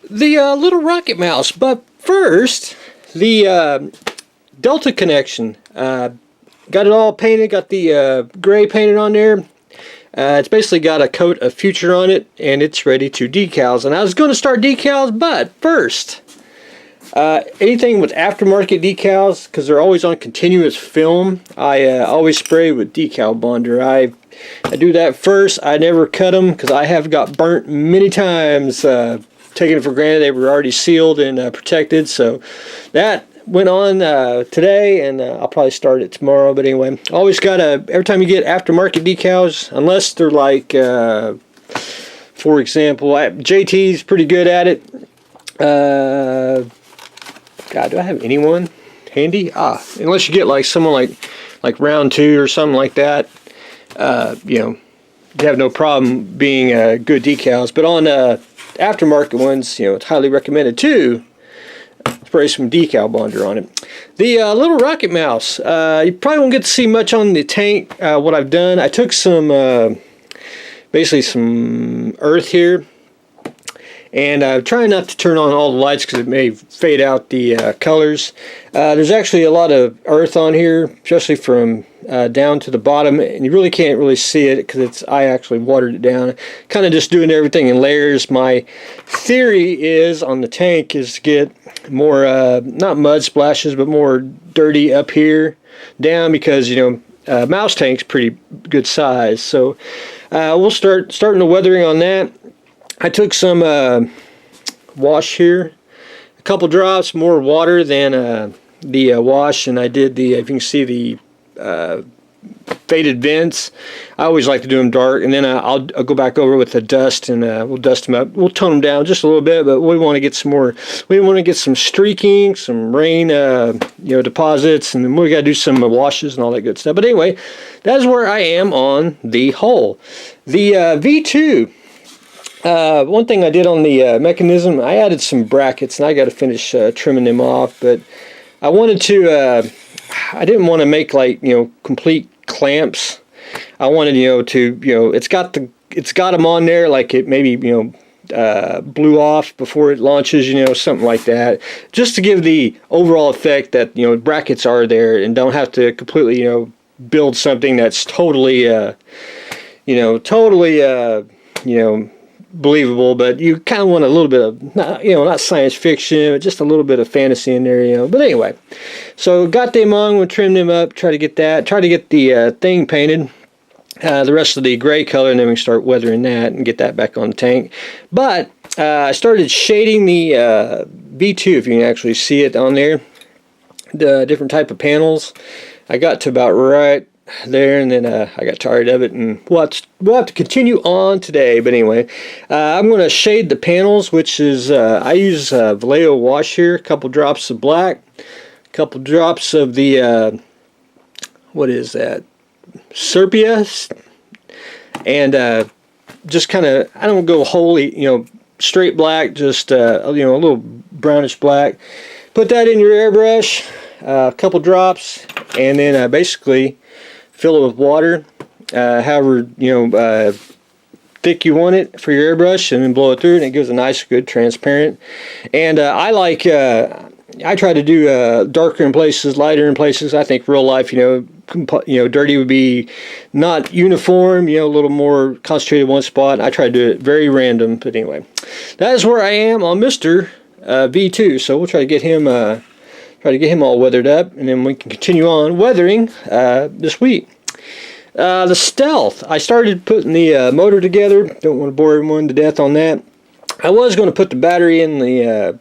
the little rocket mouse. But first, the Delta connection. Got it all painted, got the gray painted on there. It's basically got a coat of Future on it, and it's ready to decals. And I was going to start decals, but first, anything with aftermarket decals, because they're always on continuous film, I always spray with decal bonder. I do that first. I never cut them because I have got burnt many times, taking it for granted they were already sealed and protected. So that went on today, and I'll probably start it tomorrow. But anyway, always gotta, every time you get aftermarket decals, unless they're like, for example, JT's pretty good at it. God, do I have anyone handy? Unless you get like someone like Round 2 or something like that, you know, you have no problem being good decals. But on aftermarket ones, you know, it's highly recommended too. Spray some decal bonder on it. The little rocket mouse. You probably won't get to see much on the tank. What I've done, I took some, basically some earth here, and I'm trying not to turn on all the lights because it may fade out the colors. There's actually a lot of earth on here, especially from down to the bottom, and you really can't really see it because I actually watered it down. Kind of just doing everything in layers. My theory is on the tank is to get more, not mud splashes, but more dirty up here down, because, you know, mouse tank's pretty good size. So we'll starting the weathering on that. I took some wash here, a couple drops more water than the wash, and I did the, if you can see the faded vents. I always like to do them dark, and then I'll go back over with the dust, and we'll dust them up. We'll tone them down just a little bit, but we want to get some more. We want to get some streaking, some rain, you know, deposits, and then we got to do some washes and all that good stuff. But anyway, that's where I am on the hull. The V2. One thing I did on the mechanism, I added some brackets, and I got to finish trimming them off. But I wanted to. I didn't want to make, like, you know, complete clamps. I wanted, you know, to, you know, it's got them on there, like it maybe, you know, blew off before it launches, you know, something like that, just to give the overall effect that, you know, brackets are there and don't have to completely, you know, build something that's totally, you know, believable. But you kind of want a little bit of, not, you know, not science fiction, but just a little bit of fantasy in there, you know. But anyway, so got them on, we'll trim them up, try to get the thing painted, the rest of the gray color, and then we can start weathering that and get that back on the tank. But I started shading the V2, if you can actually see it on there, the different type of panels. I got to about right there, and then I got tired of it, and we'll have to continue on today. But anyway, I'm going to shade the panels, which is I use Vallejo wash here, a couple drops of black, a couple drops of the what is that, sepia, and just kind of, I don't go wholly, you know, straight black, just you know, a little brownish black. Put that in your airbrush, a couple drops, and then basically fill it with water, however, you know, thick you want it for your airbrush, and then blow it through, and it gives a nice, good, transparent. And I like, I try to do darker in places, lighter in places. I think real life, you know, dirty would be not uniform, you know, a little more concentrated in one spot. I try to do it very random. But anyway, that is where I am on Mr. V2. So we'll try to get him all weathered up, and then we can continue on weathering this week. The Stealth, I started putting the motor together. Don't want to bore everyone to death on that. I was going to put the battery in the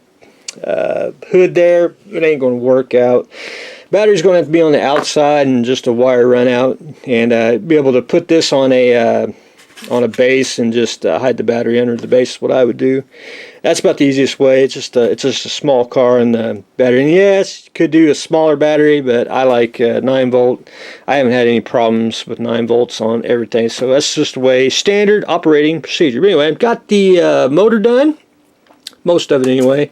hood there. It ain't going to work out. Battery's going to have to be on the outside, and just a wire run out, and be able to put this on a base and just hide the battery under the base is what I would do. That's about the easiest way. It's just a small car, and the battery. And yes, you could do a smaller battery, but I like 9 volt. I haven't had any problems with 9 volts on everything, so that's just the way, standard operating procedure. But anyway, I've got the motor done, most of it anyway.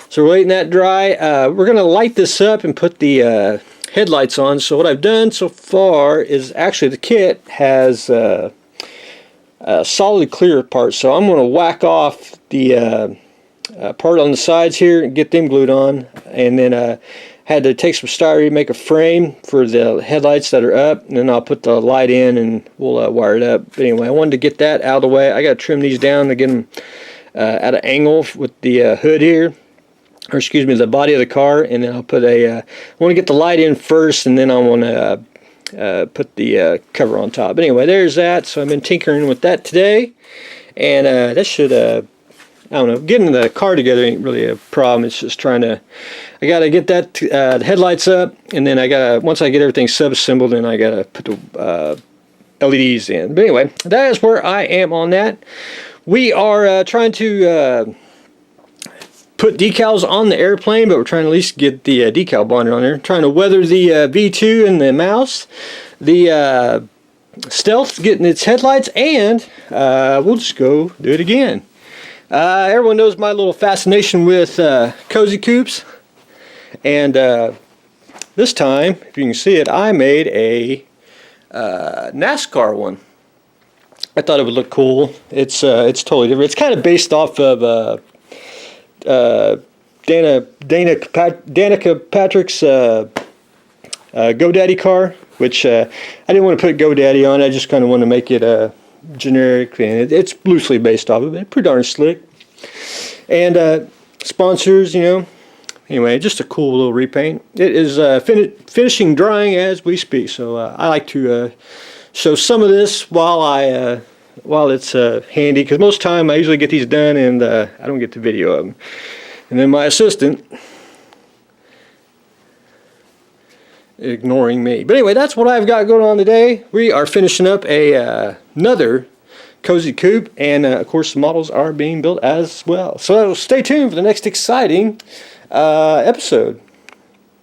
So we're letting that dry. We're going to light this up and put the headlights on. So what I've done so far is, actually the kit has solid clear parts, so I'm going to whack off the part on the sides here and get them glued on, and then had to take some styrene, make a frame for the headlights that are up, and then I'll put the light in and we'll wire it up. But anyway, I wanted to get that out of the way. I got to trim these down to get them at an angle with the hood here, or excuse me, the body of the car, and then I'll put I want to get the light in first, and then I want to put the cover on top. But anyway, there's that. So I've been tinkering with that today, and that should I don't know, getting the car together ain't really a problem. It's just trying to, I got to get that the headlights up, and then I got to, once I get everything sub-assembled, then I got to put the LEDs in. But anyway, that is where I am on that. We are trying to put decals on the airplane, but we're trying to at least get the decal bonder on there. Trying to weather the V2 and the mouse. The Stealth getting its headlights, and we'll just go do it again. Everyone knows my little fascination with cozy coupes, and this time, if you can see it, I made a Nascar one. I thought it would look cool. It's totally different. It's kind of based off of Danica Patrick's GoDaddy car, which I didn't want to put GoDaddy on. I just kind of want to make it generic, and it's loosely based off of it. Pretty darn slick. And sponsors, you know. Anyway, just a cool little repaint. It is finishing drying as we speak. So I like to show some of this while it's handy, because most of the time I usually get these done and I don't get the video of them. And then my assistant ignoring me. But anyway, that's what I've got going on today. We are finishing up another cozy coupe, and of course the models are being built as well. So stay tuned for the next exciting episode.